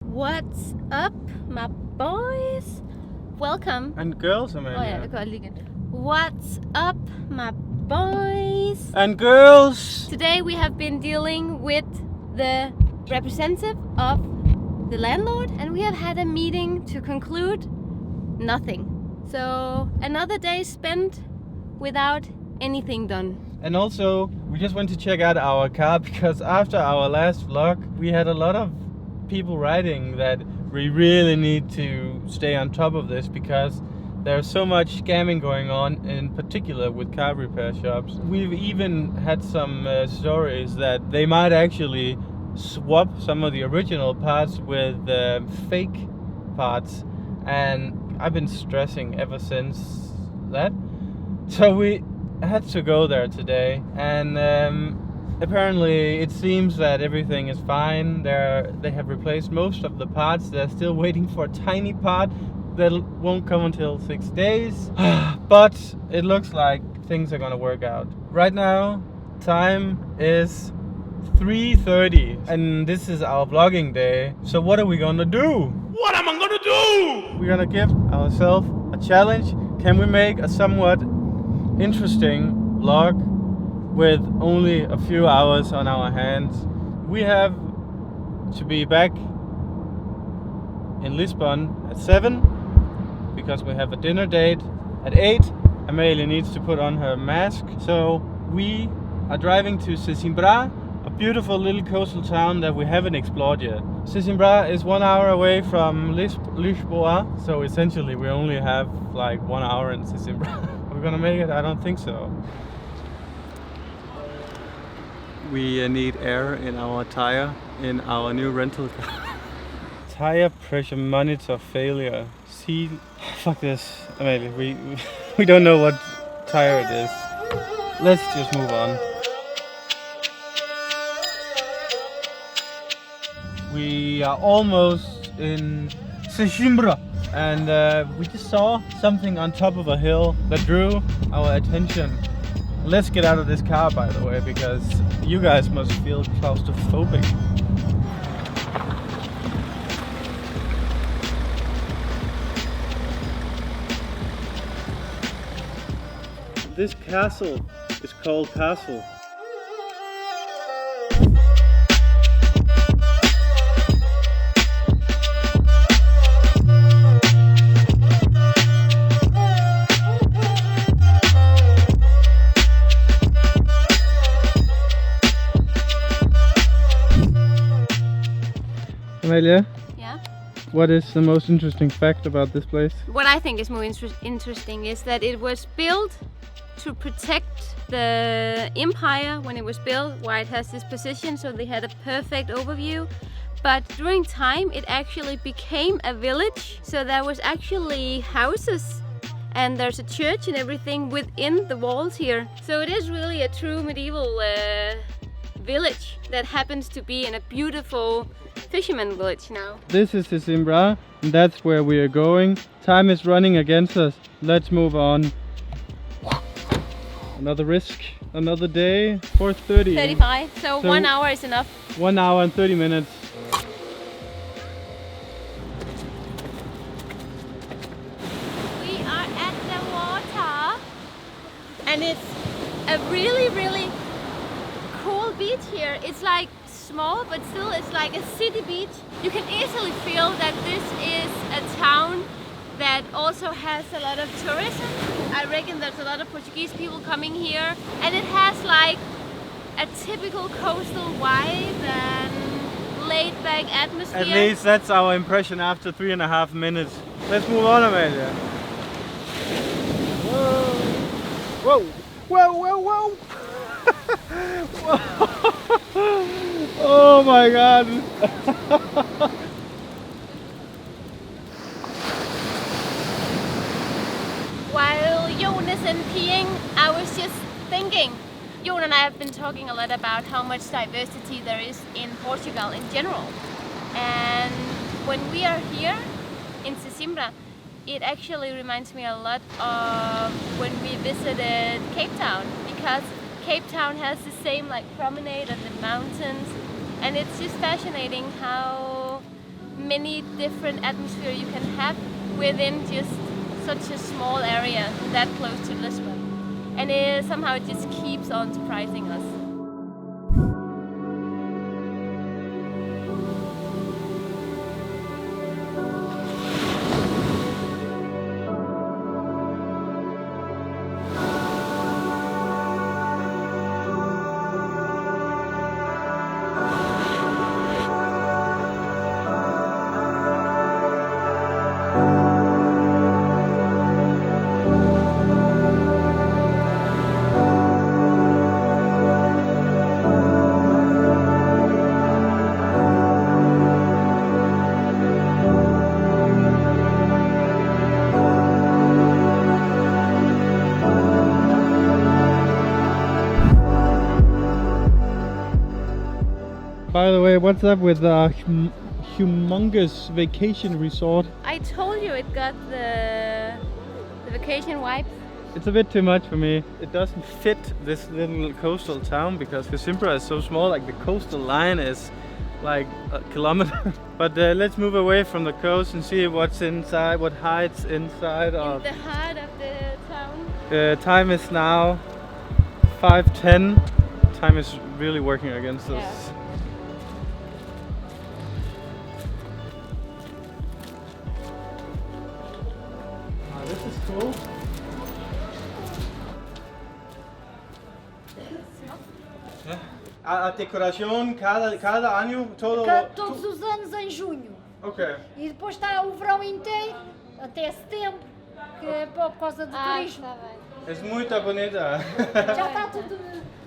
What's up, my boys? Welcome. And girls, Amalie. Ja, det gør jeg lige igen. What's up, my boys? And girls! Today we have been dealing with the representative of the landlord, and we have had a meeting to conclude nothing. So another day spent without anything done. And also, we just went to check out our car because after our last vlog, we had a lot of people writing that we really need to stay on top of this because there's so much scamming going on, in particular with car repair shops. We've even had some stories that they might actually swap some of the original parts with fake parts, and I've been stressing ever since that. So we had to go there today, and apparently it seems that everything is fine. They have replaced most of the parts. They're still waiting for a tiny part that won't come until 6 days. But it looks like things are gonna work out. Right now, time is 3:30 and this is our vlogging day. So what are we gonna do? What am I gonna do? We're gonna give ourselves a challenge. Can we make a somewhat interesting vlog with only a few hours on our hands? We have to be back in Lisbon at 7 because we have a dinner date at 8. Amalie needs to put on her mask. So we are driving to Sesimbra, a beautiful little coastal town that we haven't explored yet. Sesimbra is 1 hour away from Lisboa, so essentially we only have like 1 hour in Sesimbra. Are we gonna make it? I don't think so. We need air in our tire in our new rental car. Tire pressure monitor failure. See, fuck this, Amalie. We don't know what tire it is. Let's just move on. We are almost in Sesimbra, and we just saw something on top of a hill that drew our attention. Let's get out of this car, by the way, because you guys must feel claustrophobic. This castle is called Castle. Amalie, Yeah. what is the most interesting fact about this place? What I think is more interesting is that it was built to protect the empire when it was built, why it has this position, so they had a perfect overview. But during time it actually became a village, so there was actually houses and there's a church and everything within the walls here. So it is really a true medieval village that happens to be in a beautiful fisherman village now. This is Sesimbra, and that's where we are going. Time is running against us. Let's move on. Another risk, another day, 4:30. 35, so 1 hour is enough. 1 hour and 30 minutes. We are at the water, and it's a really cool beach here. It's like small, but still it's like a city beach. You can easily feel that this is a town that also has a lot of tourism. I reckon there's a lot of Portuguese people coming here, and it has like a typical coastal vibe and laid back atmosphere. At least that's our impression after 3.5 minutes. Let's move on, Amalie. Whoa! Whoa! Whoa! Whoa! Whoa! Oh my God! While Joen is peeing, I was just thinking, Joen and I have been talking a lot about how much diversity there is in Portugal in general. And when we are here in Sesimbra, it actually reminds me a lot of when we visited Cape Town, because Cape Town has the same like promenade and the mountains, and it's just fascinating how many different atmosphere you can have within just such a small area that close to Lisbon. And somehow it just keeps on surprising us. By the way, what's up with the humongous vacation resort? I told you it got the vacation vibes. It's a bit too much for me. It doesn't fit this little coastal town because Sesimbra is so small, like the coastal line is like a kilometer. But let's move away from the coast and see what's inside, what hides inside of the heart of the town. Time is now 5:10. Time is really working against us. Yeah. This is cool. A decoração cada ano Todos os anos em junho. Ok. E depois está o verão inteiro, até setembro, que é por causa do turismo. É muito bonita. Já está tudo.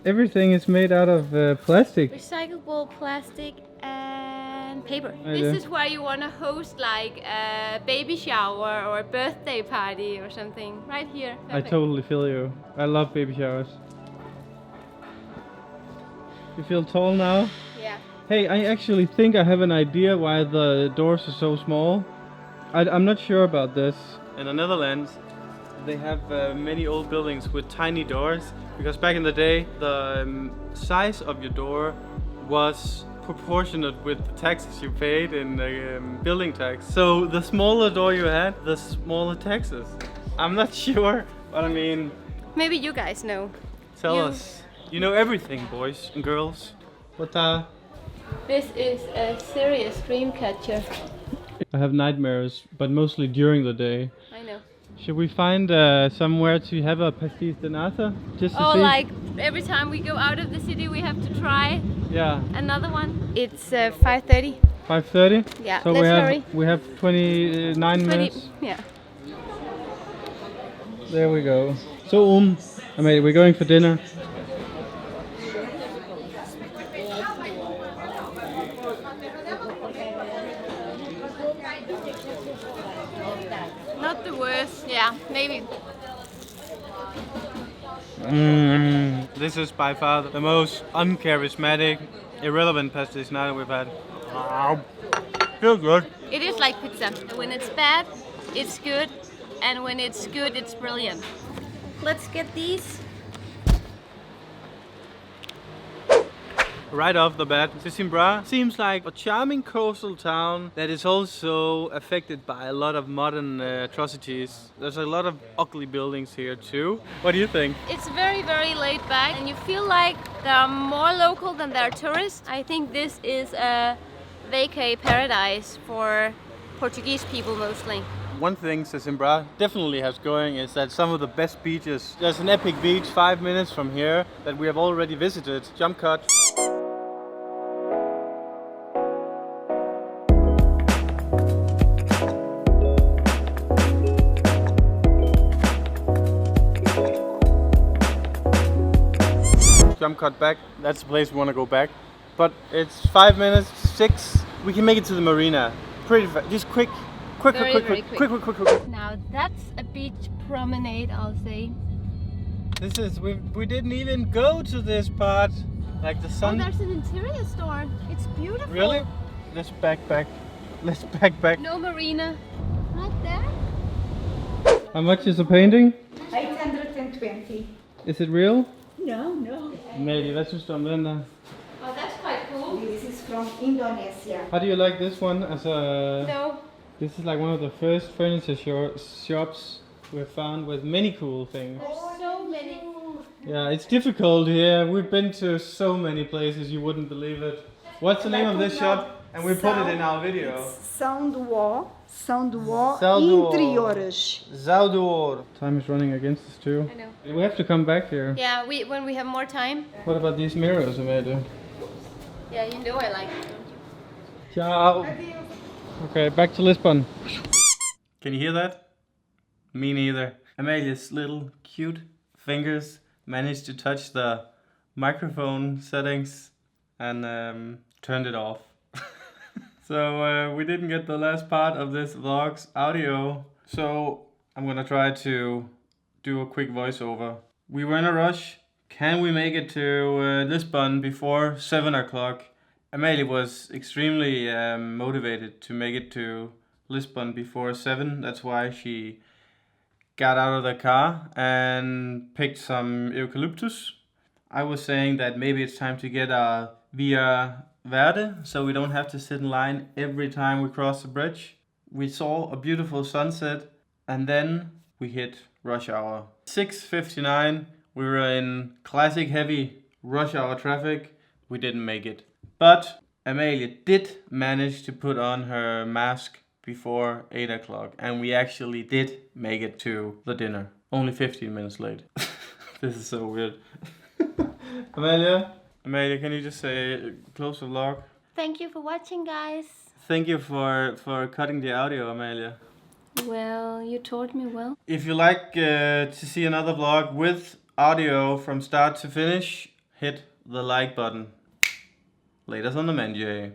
Everything is made out of plastic. Recyclable plastic and paper. I This do. is where you want to host like a baby shower or a birthday party or something. Right here. I Perfect. totally feel you. I love baby showers. You feel tall now? Yeah. Hey, I actually think I have an idea why the doors are so small. I'm not sure about this. In the Netherlands, they have many old buildings with tiny doors because back in the day, the size of your door was proportionate with the taxes you paid in the building tax. So the smaller door you had, the smaller taxes. I'm not sure, but I mean, Maybe you guys know. tell You- us. You know everything, boys and girls. What the? This is a serious dream catcher. I have nightmares, but mostly during the day. I know. Should we find somewhere to have a pastis de nata? Just to Oh, see? like every time we go out of the city, we have to try Yeah, another one. It's 5:30. 5:30. Yeah, So let's hurry. we have 29 minutes. Yeah. There we go. So Amalie, we're going for dinner. Not the worst. Yeah, maybe. This is by far the most uncharismatic, irrelevant pastis nata we've had. Feel good. It is like pizza. When it's bad, it's good, and when it's good, it's brilliant. Let's get these. Right off the bat, Sesimbra seems like a charming coastal town that is also affected by a lot of modern atrocities. There's a lot of ugly buildings here too. What do you think? It's very, very laid back, and you feel like there are more local than there are tourists. I think this is a vacay paradise for Portuguese people mostly. One thing Sesimbra definitely has going is that some of the best beaches. There's an epic beach 5 minutes from here that we have already visited. Jump cut. Jump cut back. That's the place we want to go back. But it's 5 minutes, 6. We can make it to the marina. Pretty fast. Just quick. Quick. Now that's a beach promenade, I'll say. This is we didn't even go to this part. Like the Oh, sun. there's an interior store. It's beautiful. Really? Let's back. Let's back. No marina. Right there. How much is a painting? 820. Is it real? No. Maybe. Hvad synes du om den der? Oh, that's quite cool. This is from Indonesia. How do you like this one as a... No. This is like one of the first furniture shops we've found with many cool things. So many. Yeah, it's difficult here. We've been to so many places, you wouldn't believe it. What's the name of this shop? And we put it in our video. Soundwall Soundwall. Interiores. Zauduor. Time is running against us too. I know. We have to come back here. Yeah, when we have more time. What about these mirrors, Amalie? Yeah, you know I like it, don't you? Ciao. Okay, back to Lisbon. Can you hear that? Me neither. Amalia's little cute fingers managed to touch the microphone settings and turned it off. So we didn't get the last part of this vlog's audio. So I'm gonna try to do a quick voiceover. We were in a rush. Can we make it to Lisbon before 7 o'clock? Amalie was extremely motivated to make it to Lisbon before 7. That's why she got out of the car and picked some eucalyptus. I was saying that maybe it's time to get a Via Verde so we don't have to sit in line every time we cross the bridge. We saw a beautiful sunset and then we hit rush hour. 6:59, we were in classic heavy rush hour traffic. We didn't make it. But Amalie did manage to put on her mask before 8 o'clock and we actually did make it to the dinner. Only 15 minutes late. This is so weird. Amalie, can you just say close the vlog? Thank you for watching, guys. Thank you for cutting the audio, Amalie. Well, you told me well. If you like to see another vlog with audio from start to finish, hit the like button. Laters on the menu.